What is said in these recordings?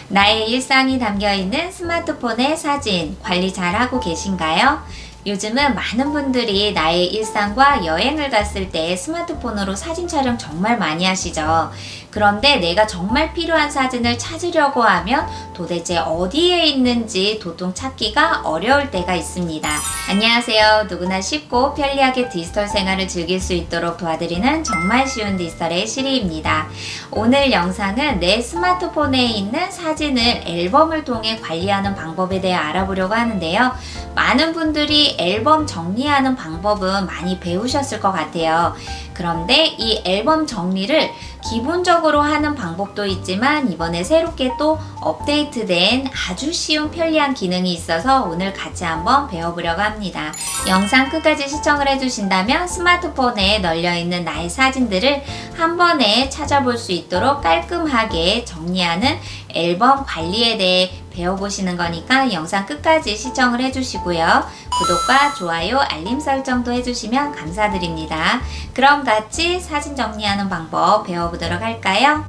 나의 일상이 담겨있는 스마트폰의 사진 관리 잘하고 계신가요? 요즘은 많은 분들이 나의 일상과 여행을 갔을 때 스마트폰으로 사진 촬영 정말 많이 하시죠. 그런데 내가 정말 필요한 사진을 찾으려고 하면 도대체 어디에 있는지 도통 찾기가 어려울 때가 있습니다. 안녕하세요. 누구나 쉽고 편리하게 디지털 생활을 즐길 수 있도록 도와드리는 정말 쉬운 디지털의 시리입니다. 오늘 영상은 내 스마트폰에 있는 사진을 앨범을 통해 관리하는 방법에 대해 알아보려고 하는데요. 많은 분들이 앨범 정리하는 방법은 많이 배우셨을 것 같아요. 그런데 이 앨범 정리를 기본적으로 하는 방법도 있지만 이번에 새롭게 또 업데이트된 아주 쉬운 편리한 기능이 있어서 오늘 같이 한번 배워보려고 합니다. 영상 끝까지 시청을 해주신다면 스마트폰에 널려있는 나의 사진들을 한 번에 찾아볼 수 있도록 깔끔하게 정리하는 앨범 관리에 대해 배워보시는 거니까 영상 끝까지 시청을 해주시고요. 구독과 좋아요, 알림 설정도 해주시면 감사드립니다. 그럼 같이 사진 정리하는 방법 배워보도록 할까요?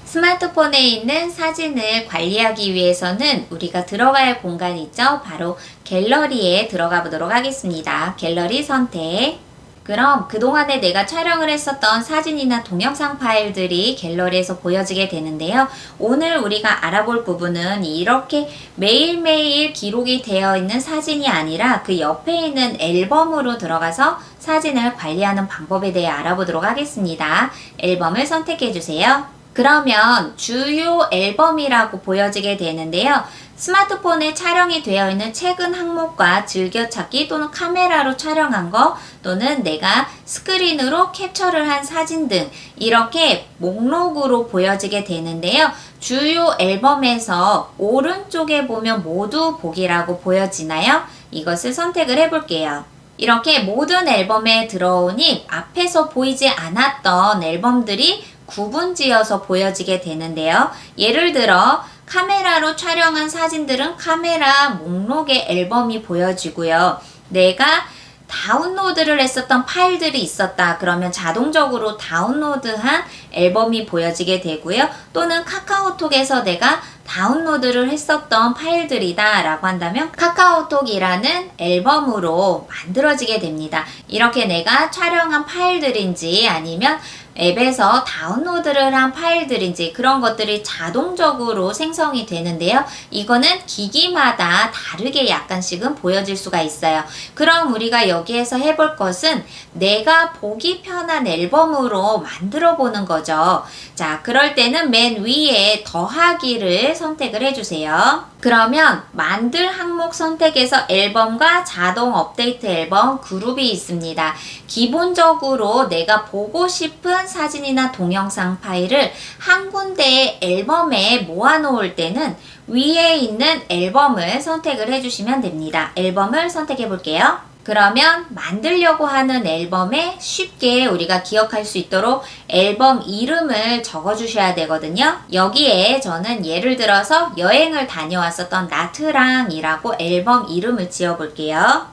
스마트폰에 있는 사진을 관리하기 위해서는 우리가 들어가야 할 공간이 있죠. 바로 갤러리에 들어가 보도록 하겠습니다. 갤러리 선택. 그럼 그동안에 내가 촬영을 했었던 사진이나 동영상 파일들이 갤러리에서 보여지게 되는데요. 오늘 우리가 알아볼 부분은 이렇게 매일매일 기록이 되어 있는 사진이 아니라 그 옆에 있는 앨범으로 들어가서 사진을 관리하는 방법에 대해 알아보도록 하겠습니다. 앨범을 선택해 주세요. 그러면 주요 앨범이라고 보여지게 되는데요. 스마트폰에 촬영이 되어 있는 최근 항목과 즐겨찾기 또는 카메라로 촬영한 거 또는 내가 스크린으로 캡처를 한 사진 등 이렇게 목록으로 보여지게 되는데요. 주요 앨범에서 오른쪽에 보면 모두 보기라고 보여지나요? 이것을 선택을 해볼게요. 이렇게 모든 앨범에 들어오니 앞에서 보이지 않았던 앨범들이 구분지어서 보여지게 되는데요. 예를 들어 카메라로 촬영한 사진들은 카메라 목록의 앨범이 보여지고요. 내가 다운로드를 했었던 파일들이 있었다 그러면 자동적으로 다운로드한 앨범이 보여지게 되고요. 또는 카카오톡에서 내가 다운로드를 했었던 파일들이다 라고 한다면 카카오톡이라는 앨범으로 만들어지게 됩니다. 이렇게 내가 촬영한 파일들인지 아니면 앱에서 다운로드를 한 파일들인지 그런 것들이 자동적으로 생성이 되는데요. 이거는 기기마다 다르게 약간씩은 보여질 수가 있어요. 그럼 우리가 여기에서 해볼 것은 내가 보기 편한 앨범으로 만들어 보는 거죠. 자, 그럴 때는 맨 위에 더하기를 선택을 해주세요. 그러면 만들 항목 선택에서 앨범과 자동 업데이트 앨범 그룹이 있습니다. 기본적으로 내가 보고 싶은 사진이나 동영상 파일을 한 군데의 앨범에 모아놓을 때는 위에 있는 앨범을 선택을 해주시면 됩니다. 앨범을 선택해 볼게요. 그러면 만들려고 하는 앨범에 쉽게 우리가 기억할 수 있도록 앨범 이름을 적어 주셔야 되거든요. 여기에 저는 예를 들어서 여행을 다녀왔었던 나트랑이라고 앨범 이름을 지어 볼게요.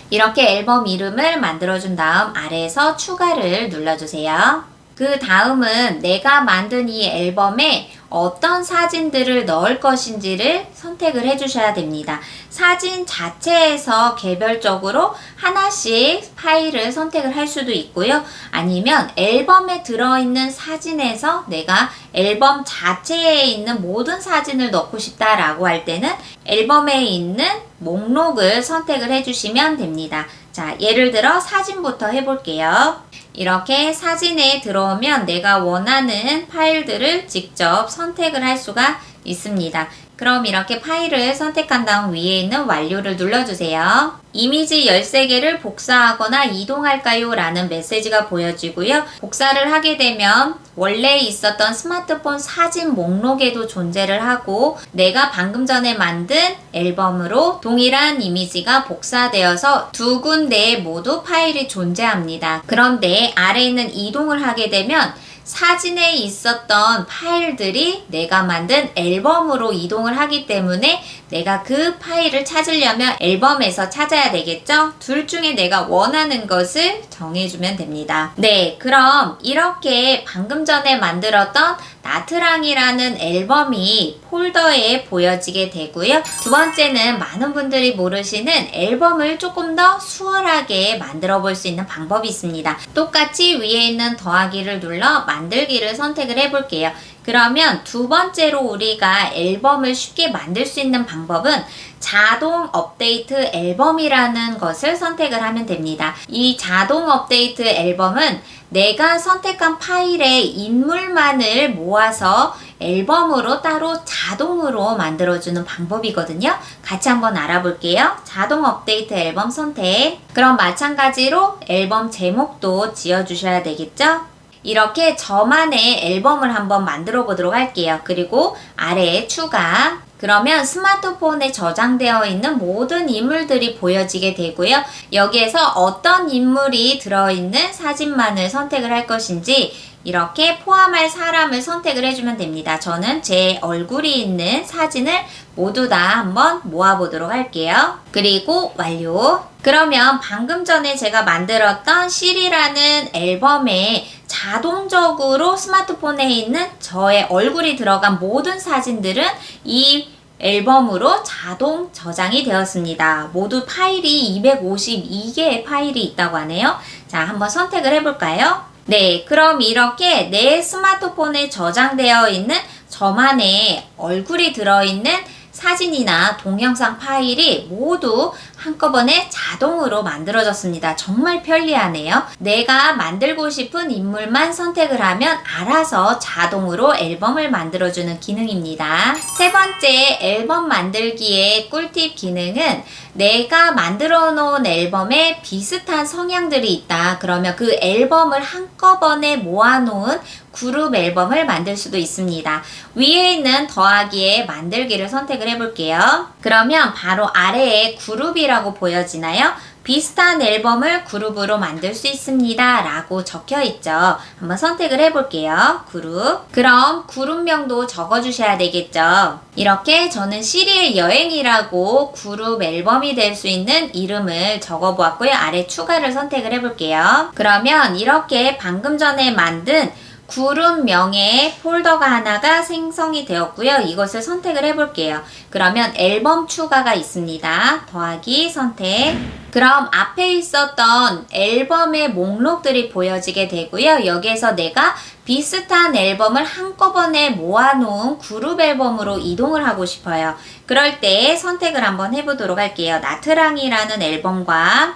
이렇게 앨범 이름을 만들어준 다음 아래에서 추가를 눌러주세요. 그 다음은 내가 만든 이 앨범에 어떤 사진들을 넣을 것인지를 선택을 해주셔야 됩니다. 사진 자체에서 개별적으로 하나씩 파일을 선택을 할 수도 있고요. 아니면 앨범에 들어있는 사진에서 내가 앨범 자체에 있는 모든 사진을 넣고 싶다라고 할 때는 앨범에 있는 목록을 선택을 해주시면 됩니다. 자, 예를 들어 사진부터 해볼게요. 이렇게 사진에 들어오면 내가 원하는 파일들을 직접 선택을 할 수가 있습니다. 그럼 이렇게 파일을 선택한 다음 위에 있는 완료를 눌러주세요. 이미지 13개를 복사하거나 이동할까요? 라는 메시지가 보여지고요. 복사를 하게 되면 원래 있었던 스마트폰 사진 목록에도 존재를 하고 내가 방금 전에 만든 앨범으로 동일한 이미지가 복사되어서 두 군데에 모두 파일이 존재합니다. 그런데 아래에 있는 이동을 하게 되면 사진에 있었던 파일들이 내가 만든 앨범으로 이동을 하기 때문에 내가 그 파일을 찾으려면 앨범에서 찾아야 되겠죠? 둘 중에 내가 원하는 것을 정해주면 됩니다. 네, 그럼 이렇게 방금 전에 만들었던 나트랑이라는 앨범이 폴더에 보여지게 되고요. 두 번째는 많은 분들이 모르시는 앨범을 조금 더 수월하게 만들어 볼 수 있는 방법이 있습니다. 똑같이 위에 있는 더하기를 눌러 만들기를 선택을 해볼게요. 그러면 두 번째로 우리가 앨범을 쉽게 만들 수 있는 방법은 자동 업데이트 앨범이라는 것을 선택을 하면 됩니다. 이 자동 업데이트 앨범은 내가 선택한 파일의 인물만을 모아서 앨범으로 따로 자동으로 만들어주는 방법이거든요. 같이 한번 알아볼게요. 자동 업데이트 앨범 선택. 그럼 마찬가지로 앨범 제목도 지어주셔야 되겠죠? 이렇게 저만의 앨범을 한번 만들어 보도록 할게요. 그리고 아래에 추가. 그러면 스마트폰에 저장되어 있는 모든 인물들이 보여지게 되고요. 여기에서 어떤 인물이 들어있는 사진만을 선택을 할 것인지 이렇게 포함할 사람을 선택을 해주면 됩니다. 저는 제 얼굴이 있는 사진을 모두 다 한번 모아보도록 할게요. 그리고 완료. 그러면 방금 전에 제가 만들었던 실이라는 앨범에 자동적으로 스마트폰에 있는 저의 얼굴이 들어간 모든 사진들은 이 앨범으로 자동 저장이 되었습니다. 모두 파일이 252개의 파일이 있다고 하네요. 자, 한번 선택을 해볼까요? 네, 그럼 이렇게 내 스마트폰에 저장되어 있는 저만의 얼굴이 들어있는 사진이나 동영상 파일이 모두 한꺼번에 자동으로 만들어졌습니다. 정말 편리하네요. 내가 만들고 싶은 인물만 선택을 하면 알아서 자동으로 앨범을 만들어주는 기능입니다. 세 번째 앨범 만들기의 꿀팁 기능은 내가 만들어 놓은 앨범에 비슷한 성향들이 있다. 그러면 그 앨범을 한꺼번에 모아놓은 그룹 앨범을 만들 수도 있습니다. 위에 있는 더하기에 만들기를 선택을 해볼게요. 그러면 바로 아래에 그룹이라고 보여지나요? 비슷한 앨범을 그룹으로 만들 수 있습니다. 라고 적혀 있죠. 한번 선택을 해볼게요. 그룹. 그럼 그룹명도 적어주셔야 되겠죠. 이렇게 저는 시리의 여행이라고 그룹 앨범이 될 수 있는 이름을 적어보았고요. 아래 추가를 선택을 해볼게요. 그러면 이렇게 방금 전에 만든 그룹명의 폴더가 하나가 생성이 되었고요. 이것을 선택을 해볼게요. 그러면 앨범 추가가 있습니다. 더하기 선택. 그럼 앞에 있었던 앨범의 목록들이 보여지게 되고요. 여기에서 내가 비슷한 앨범을 한꺼번에 모아놓은 그룹 앨범으로 이동을 하고 싶어요. 그럴 때 선택을 한번 해보도록 할게요. 나트랑이라는 앨범과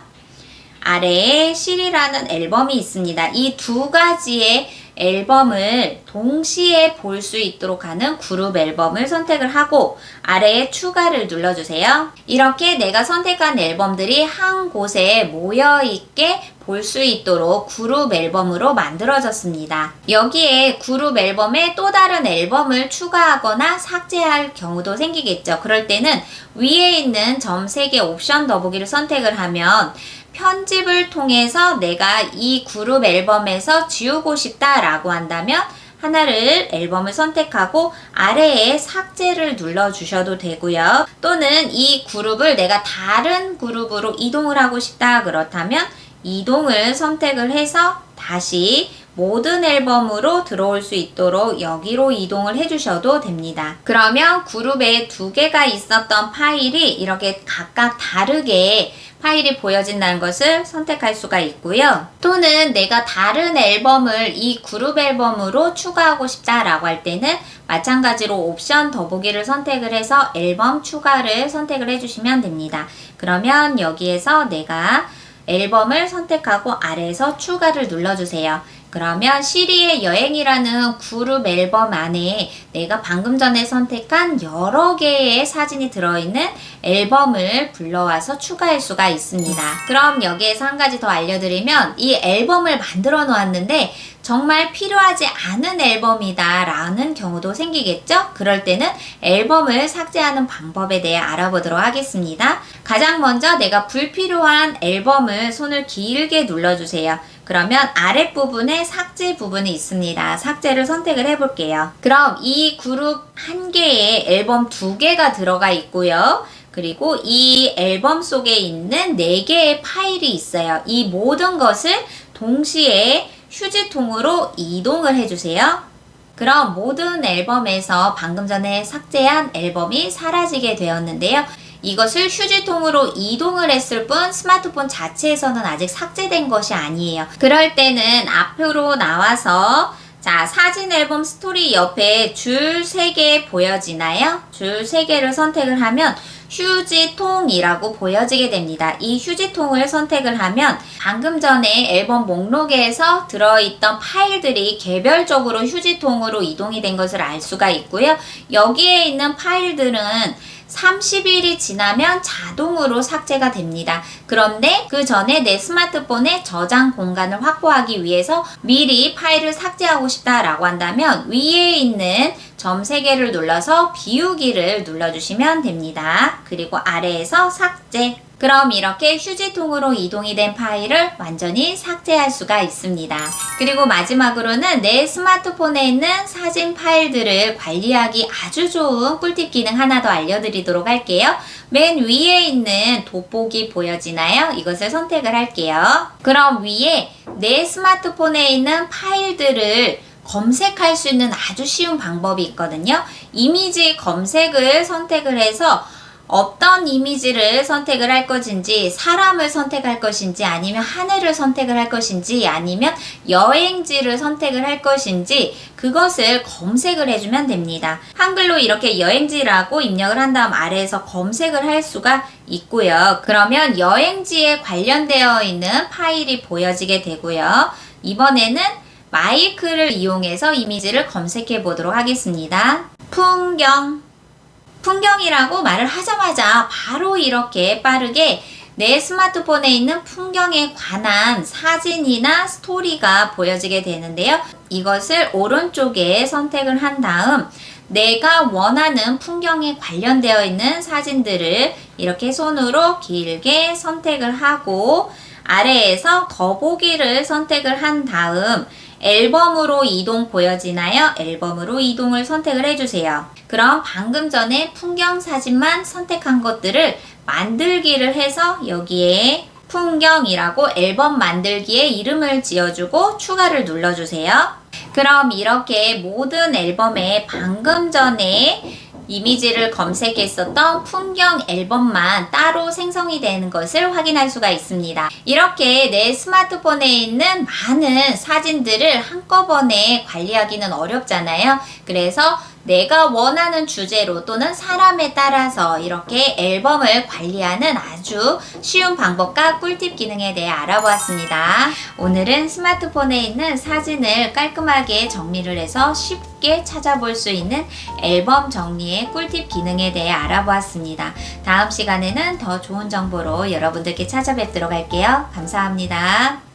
아래에 실이라는 앨범이 있습니다. 이 두 가지의 앨범을 동시에 볼 수 있도록 하는 그룹 앨범을 선택을 하고 아래에 추가를 눌러주세요. 이렇게 내가 선택한 앨범들이 한 곳에 모여있게 볼 수 있도록 그룹 앨범으로 만들어졌습니다. 여기에 그룹 앨범에 또 다른 앨범을 추가하거나 삭제할 경우도 생기겠죠. 그럴 때는 위에 있는 점 3개 옵션 더보기를 선택을 하면 편집을 통해서 내가 이 그룹 앨범에서 지우고 싶다라고 한다면 하나를 앨범을 선택하고 아래에 삭제를 눌러주셔도 되고요. 또는 이 그룹을 내가 다른 그룹으로 이동을 하고 싶다 그렇다면 이동을 선택을 해서 다시 모든 앨범으로 들어올 수 있도록 여기로 이동을 해주셔도 됩니다. 그러면 그룹에 2개가 있었던 파일이 이렇게 각각 다르게 파일이 보여진다는 것을 선택할 수가 있고요. 또는 내가 다른 앨범을 이 그룹 앨범으로 추가하고 싶다라고 할 때는 마찬가지로 옵션 더보기를 선택을 해서 앨범 추가를 선택을 해주시면 됩니다. 그러면 여기에서 내가 앨범을 선택하고 아래에서 추가를 눌러주세요. 그러면 시리의 여행이라는 그룹 앨범 안에 내가 방금 전에 선택한 여러 개의 사진이 들어있는 앨범을 불러와서 추가할 수가 있습니다. 그럼 여기에서 한 가지 더 알려드리면 이 앨범을 만들어 놓았는데 정말 필요하지 않은 앨범이다 라는 경우도 생기겠죠? 그럴 때는 앨범을 삭제하는 방법에 대해 알아보도록 하겠습니다. 가장 먼저 내가 불필요한 앨범을 손을 길게 눌러주세요. 그러면 아랫부분에 삭제 부분이 있습니다. 삭제를 선택을 해볼게요. 그럼 이 그룹 한 개에 앨범 2개가 들어가 있고요. 그리고 이 앨범 속에 있는 4개의 파일이 있어요. 이 모든 것을 동시에 휴지통으로 이동을 해주세요. 그럼 모든 앨범에서 방금 전에 삭제한 앨범이 사라지게 되었는데요. 이것을 휴지통으로 이동을 했을 뿐 스마트폰 자체에서는 아직 삭제된 것이 아니에요. 그럴 때는 앞으로 나와서 자, 사진 앨범 스토리 옆에 줄 3개 보여지나요? 줄 3개를 선택을 하면 휴지통이라고 보여지게 됩니다. 이 휴지통을 선택을 하면 방금 전에 앨범 목록에서 들어있던 파일들이 개별적으로 휴지통으로 이동이 된 것을 알 수가 있고요. 여기에 있는 파일들은 30일이 지나면 자동으로 삭제가 됩니다. 그런데 그 전에 내 스마트폰에 저장 공간을 확보하기 위해서 미리 파일을 삭제하고 싶다라고 한다면 위에 있는 점 3개를 눌러서 비우기를 눌러주시면 됩니다. 그리고 아래에서 삭제. 그럼 이렇게 휴지통으로 이동이 된 파일을 완전히 삭제할 수가 있습니다. 그리고 마지막으로는 내 스마트폰에 있는 사진 파일들을 관리하기 아주 좋은 꿀팁 기능 하나 더 알려드리도록 할게요. 맨 위에 있는 돋보기 보여지나요? 이것을 선택을 할게요. 그럼 위에 내 스마트폰에 있는 파일들을 검색할 수 있는 아주 쉬운 방법이 있거든요. 이미지 검색을 선택을 해서 어떤 이미지를 선택을 할 것인지, 사람을 선택할 것인지, 아니면 하늘을 선택을 할 것인지, 아니면 여행지를 선택을 할 것인지 그것을 검색을 해주면 됩니다. 한글로 이렇게 여행지라고 입력을 한 다음 아래에서 검색을 할 수가 있고요. 그러면 여행지에 관련되어 있는 파일이 보여지게 되고요. 이번에는 마이크를 이용해서 이미지를 검색해 보도록 하겠습니다. 풍경이라고 말을 하자마자 바로 이렇게 빠르게 내 스마트폰에 있는 풍경에 관한 사진이나 스토리가 보여지게 되는데요. 이것을 오른쪽에 선택을 한 다음 내가 원하는 풍경에 관련되어 있는 사진들을 이렇게 손으로 길게 선택을 하고 아래에서 더보기를 선택을 한 다음 앨범으로 이동 보여지나요? 앨범으로 이동을 선택을 해주세요. 그럼 방금 전에 풍경 사진만 선택한 것들을 만들기를 해서 여기에 풍경이라고 앨범 만들기에 이름을 지어주고 추가를 눌러주세요. 그럼 이렇게 모든 앨범에 방금 전에 이미지를 검색했었던 풍경 앨범만 따로 생성이 되는 것을 확인할 수가 있습니다. 이렇게 내 스마트폰에 있는 많은 사진들을 한꺼번에 관리하기는 어렵잖아요. 그래서 내가 원하는 주제로 또는 사람에 따라서 이렇게 앨범을 관리하는 아주 쉬운 방법과 꿀팁 기능에 대해 알아보았습니다. 오늘은 스마트폰에 있는 사진을 깔끔하게 정리를 해서 쉽게 찾아볼 수 있는 앨범 정리의 꿀팁 기능에 대해 알아보았습니다. 다음 시간에는 더 좋은 정보로 여러분들께 찾아뵙도록 할게요. 감사합니다.